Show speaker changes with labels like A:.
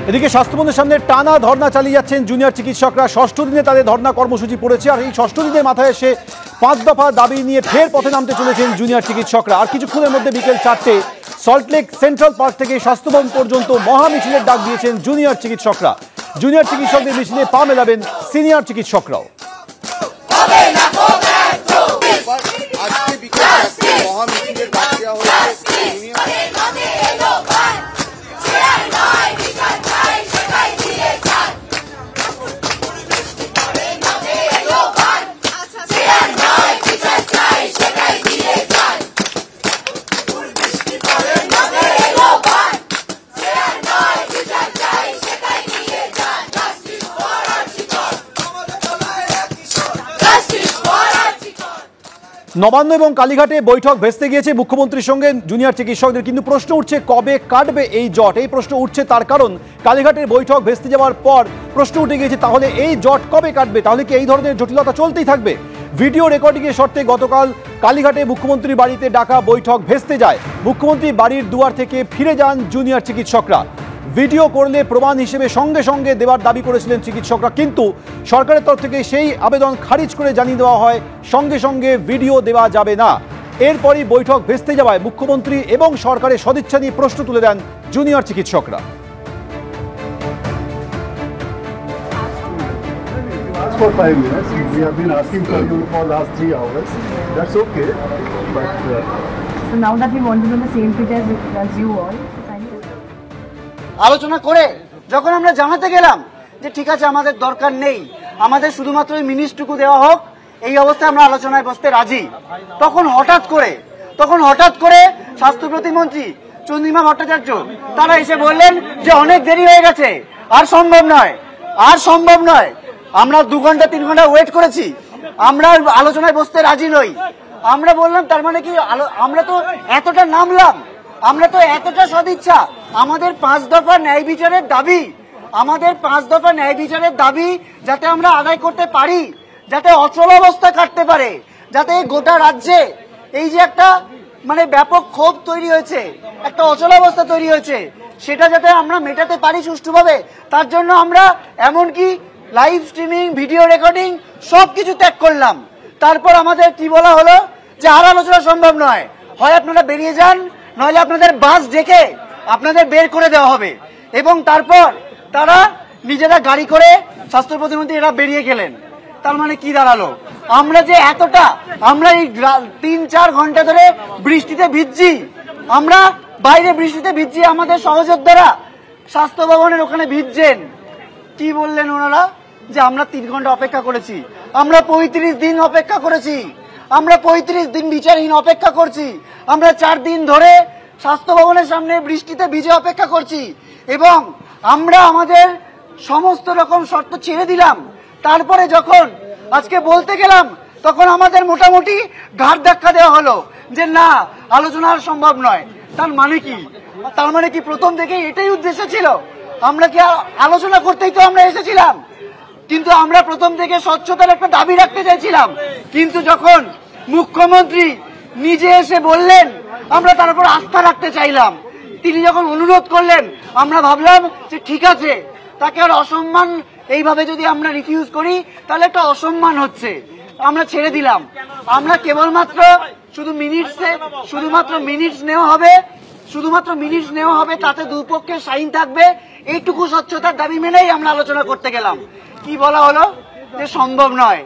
A: এদিকে স্বাস্থ্যমন্ত্রীর সামনে টানা ধর্না চালিয়ে যাচ্ছেন জুনিয়র চিকিৎসকরা। ষষ্ঠ দিনে তাদের ধর্না কর্মসূচি পড়েছে, আর এই ষষ্ঠ দিনের মাথায় এসে 5 দফা দাবি নিয়ে ফের পথে নামতে চলেছেন জুনিয়র চিকিৎসকরা। আর কিছুক্ষণের মধ্যে বিকেল 4টে সল্টলেক সেন্ট্রাল পার্ক থেকে স্বাস্থ্যভবন পর্যন্ত মহা মিছিলের ডাক দিয়েছেন জুনিয়র চিকিৎসকরা। জুনিয়র চিকিৎসকদের মিছিলে পা মেলাবেন সিনিয়র চিকিৎসকরাও। নবান্ন এবং কালীঘাটে বৈঠক ভেস্তে গিয়েছে মুখ্যমন্ত্রীর সঙ্গে জুনিয়র চিকিৎসকদের, কিন্তু প্রশ্ন উঠছে কবে কাটবে এই জট। এই প্রশ্ন উঠছে তার কারণ কালীঘাটের বৈঠক ভেস্তে যাওয়ার পর প্রশ্ন উঠে গিয়েছে তাহলে এই জট কবে কাটবে, তাহলে কি এই ধরনের জটিলতা চলতেই থাকবে। ভিডিও রেকর্ডিংয়ের শর্তে গতকাল কালীঘাটে মুখ্যমন্ত্রীর বাড়িতে ডাকা বৈঠক ভেস্তে যায়। মুখ্যমন্ত্রী বাড়ির দুয়ার থেকে ফিরে যান জুনিয়র চিকিৎসকরা। ভিডিও করলে প্রমাণ হিসেবে সঙ্গে সঙ্গে দেওয়ার দাবি করেছিলেন চিকিৎসকরা, কিন্তু সরকারের তরফ থেকে সেই আবেদন খারিজ করে জানিয়ে দেওয়া হয় সঙ্গে সঙ্গে ভিডিও দেওয়া যাবে না। এরপরই বৈঠক ভেস্তে যাওয়ায় মুখ্যমন্ত্রী এবং সরকারের সদিচ্ছা নিয়ে প্রশ্ন তুলে দেন জুনিয়র চিকিৎসকরা।
B: For 5 minutes, we have been asking for you for the last 3 hours. That's okay, but
C: so now that we want to be on the same page as you all,
D: আলোচনা করে যখন আমরা জানাতে গেলাম যে ঠিক আছে আমাদের দরকার নেই, আমাদের শুধুমাত্র ওই মিনিটটুকু দেওয়া হোক, এই অবস্থায় আমরা আলোচনায় বসতে রাজি, তখন হঠাৎ করে স্বাস্থ্য প্রতিমন্ত্রী চন্দ্রিমা ভট্টাচার্য তারা এসে বললেন যে অনেক দেরি হয়ে গেছে, আর সম্ভব নয়। আমরা 2 ঘন্টা 3 ঘন্টা ওয়েট করেছি, আমরা আলোচনায় বসতে রাজি নই। আমরা বললাম তার মানে কি আমরা তো এতটা নামলাম, আমরা তো এতটা সদিচ্ছা, আমাদের 5 দফা ন্যায় বিচারের দাবি যাতে আমরা আদায় করতে পারি, যাতে অচল অবস্থা কাটতে পারে, যাতে গোটা রাজ্যে এই যে একটা মানে ব্যাপক ক্ষোভ তৈরি হয়েছে, একটা অচল অবস্থা তৈরি হয়েছে, সেটা যাতে আমরা মেটাতে পারি সুষ্ঠুভাবে, তার জন্য আমরা এমনকি লাইভ স্ট্রিমিং, ভিডিও রেকর্ডিং সবকিছু ত্যাগ করলাম। তারপর আমাদের কি বলা হলো যে আর আলোচনা সম্ভব নয়, হয় আপনারা বেরিয়ে যান, নইলে আপনাদের বাস ডেকে আপনাদের বের করে দেওয়া হবে। এবং তারপর তারা নিজেরা গাড়ি করে স্বাস্থ্য প্রতিমন্ত্রী এরা বেরিয়ে গেলেন। তার মানে কি দাঁড়ালো, আমরা যে এতটা আমরা এই 3-4 ঘন্টা ধরে বৃষ্টিতে ভিজছি, আমরা বাইরে বৃষ্টিতে ভিজছি, আমাদের সহযোদ্ধারা স্বাস্থ্য ভবনের ওখানে ভিজছেন। কি বললেন ওনারা যে আমরা 3 ঘন্টা অপেক্ষা করেছি, আমরা 35 দিন অপেক্ষা করেছি, আমরা 35 দিন বিচারহীন অপেক্ষা করছি, আমরা 4 দিন ধরে স্বাস্থ্য ভবনের সামনে বৃষ্টিতে ভিজে অপেক্ষা করছি, এবং আমরা আমাদের সমস্ত রকম শর্ত ছেড়ে দিলাম। তারপরে যখন আজকে বলতে গেলাম তখন আমাদের মোটামুটি ঘাড় ধাক্কা দেওয়া হলো যে না, আলোচনা আর সম্ভব নয়। তার মানে কি প্রথম থেকে এটাই উদ্দেশ্য ছিল, আমরা কি আলোচনা করতেই তো আমরা এসেছিলাম, কিন্তু আমরা প্রথম থেকে স্বচ্ছতার একটা দাবি রাখতে চাইছিলাম। কিন্তু যখন মুখ্যমন্ত্রী নিজে এসে বললেন আমরা তারপর আস্থা রাখতে চাইলাম, তিনি যখন অনুরোধ করলেন আমরা ভাবলাম যে ঠিক আছে, তাকে আর অসম্মান এইভাবে যদি আমরা রিফিউজ করি তাহলে একটা অসম্মান হচ্ছে, আমরা ছেড়ে দিলাম। আমরা কেবলমাত্র শুধুমাত্র মিনিটস নেওয়া হবে, তাতে দুপক্ষের সাইন থাকবে, এইটুকু স্বচ্ছতার দাবি মেনেই আমরা আলোচনা করতে গেলাম। কি বলা হলো যে সম্ভব নয়।